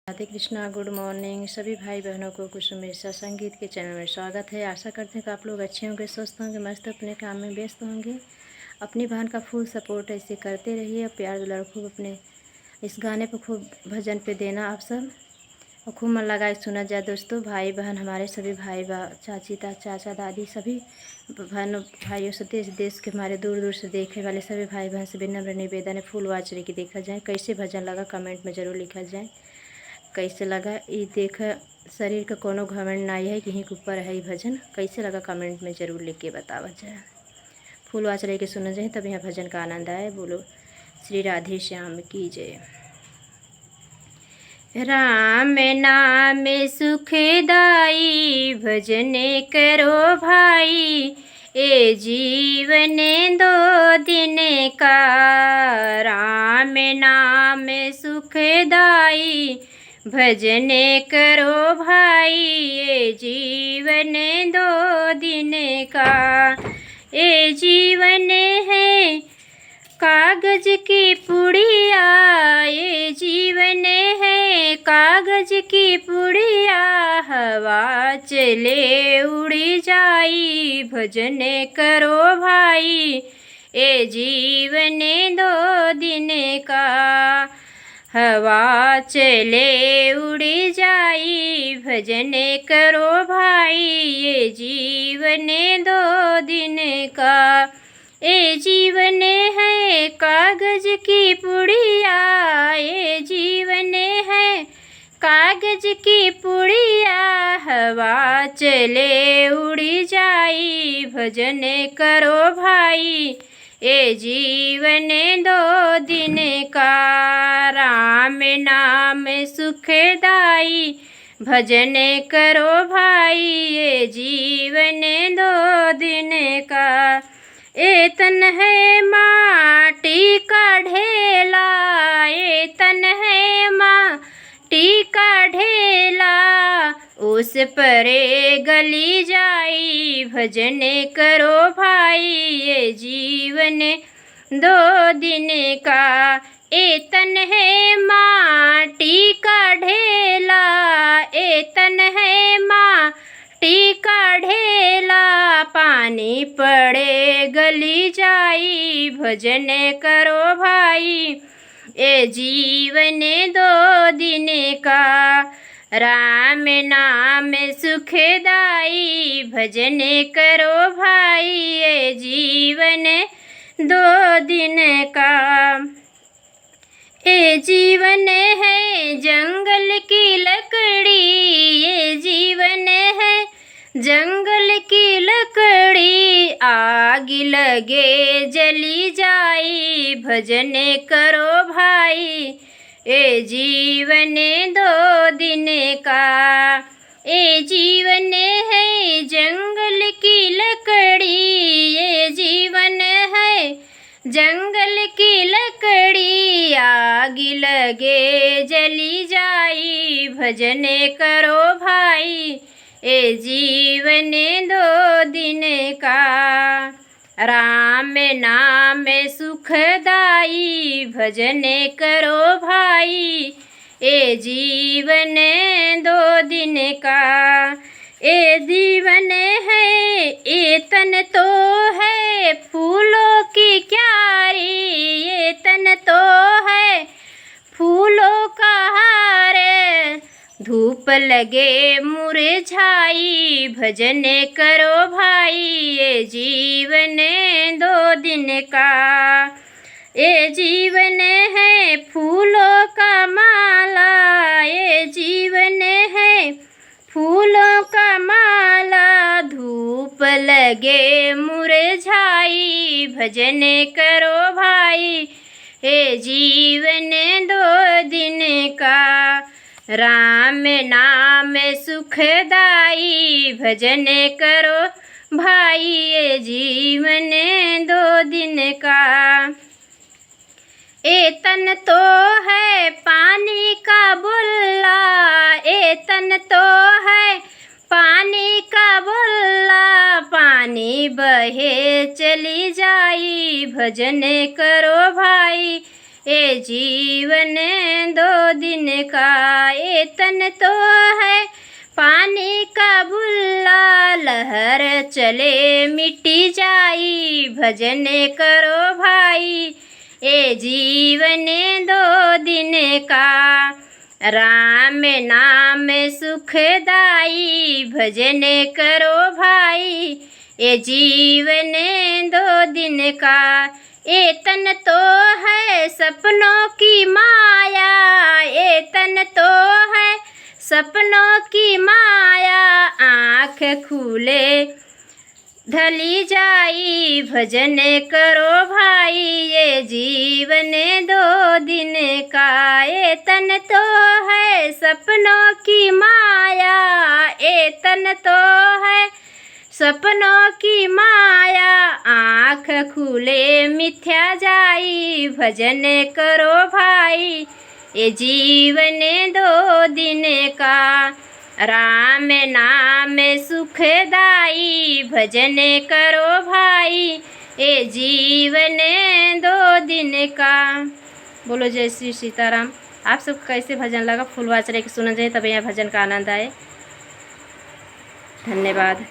Radhe Krishna. Good morning सभी भाई बहनों को। कुसुम मिश्रा संगीत के चैनल में स्वागत है। आशा करते हैं कि आप लोग अच्छे होंगे, स्वस्थ होंगे, मस्त अपने काम में व्यस्त होंगे। अपनी बहन का फुल सपोर्ट ऐसे करते रहिए और प्यार दुलार खूब अपने इस गाने पर खूब भजन पे देना आप सब, और खूब मन लगाए सुना जाए। दोस्तों, भाई बहन, हमारे सभी भाई चाची चाचा दादी सभी बहनों भाइयों से देश देश के हमारे दूर दूर से देखने वाले सभी भाई बहन से विनम्र निवेदन है, फुल वॉच लेके देखा जाए। कैसे भजन लगा कमेंट में ज़रूर लिखा जाए। कैसे लगा ये देख, शरीर का कोनो घमंड नहीं है, यहीं के ऊपर है ये भजन। कैसे लगा कमेंट में ज़रूर लिख के बतावा जाए। फुल वाच लेके सुना जाए तब यहाँ भजन का आनंद आए। बोलो श्री राधे श्याम की जय। राम नाम सुखदाई भजन करो भाई, ए जीवन दो दिन का। राम नाम सुखदाई भजन करो भाई, ये जीवन दो दिन का। ये जीवन है कागज की पुड़िया, ये जीवन है कागज की पुड़िया। हवा चले उड़ी जाई भजन करो भाई, ये जीवन दो दिन का। हवा चले उड़ी जाई भजन करो भाई, ये जीवन दो दिन का। ये जीवन है कागज की पुड़िया, ये जीवन है कागज की पुड़िया। हवा चले उड़ी जाई भजन करो भाई, ये जीवन दो दिन का। राम नाम सुखदाई भजन करो भाई, ये जीवन दो दिन का। ए तन है माटी का ढेला, ए तन है माटी का ढेला। उस परे गली जाई भजन करो भाई, ये जीवन दो दिन का। ए तन है माटी का ढेला, ए तन है माटी का ढेला। पानी पड़े गली जाई भजन करो भाई, ए जीवन दो दिन का। राम नाम सुखदाई भजन करो भाई, ये जीवन दो दिन का। ये जीवन है जंगल की लकड़ी, ये जीवन है जंगल की लकड़ी। आग लगे जली जाई भजन करो भाई, ये जीवन दो दिन का। ये जीवन है जंगल की लकड़ी, ये जीवन है जंगल की लकड़ी। आग लगे जली जाई भजन करो भाई, ये जीवन दो दिन का। राम नाम सुखदाई भजन करो भाई, ये जीवन दो दिन का। ये जीवन है ये तन तो है फूलों की क्यारी, ये तन तो है फूलों का हार। धूप लगे मुरझाई भजन करो भाई, ये जीवन दो दिन का। ये जीवन है फूलों का माला, ये जीवन है फूलों का माला। धूप लगे मुरझाई भजन करो भाई, ये जीवन दो दिन का। राम नाम सुखदाई भजन करो भाई, ये जीवन दो दिन का। ए तन तो है पानी का बुल्ला, ए तन तो है पानी का बुल्ला। पानी बहे चली जाई भजन करो भाई, ये जीवन 2 दिन का, ये तन तो है पानी का बुल्ला, लहर चले मिटी जाई, भजन करो भाई। ये जीवन 2 दिन का, राम नाम सुखदाई, भजन करो भाई। ये जीवन 2 दिन का, ये तन तो है सपनों की माया, ये तन तो है सपनों की माया, आँख खुले ढली जाई, भजन करो भाई। ये जीवन 2 दिन का, ये तन तो है सपनों की माया, ये तन तो है सपनों की माया, आँख खुले मिथ्या जाई, भजन करो भाई। ये जीवन 2 दिन का, राम नाम सुखदाई, भजन करो भाई। ये जीवन 2 दिन का। बोलो जय श्री सीताराम। आप सबको कैसे भजन लगा? फुल आवाज रह के सुना जाए तब यहाँ भजन का आनंद आए। धन्यवाद।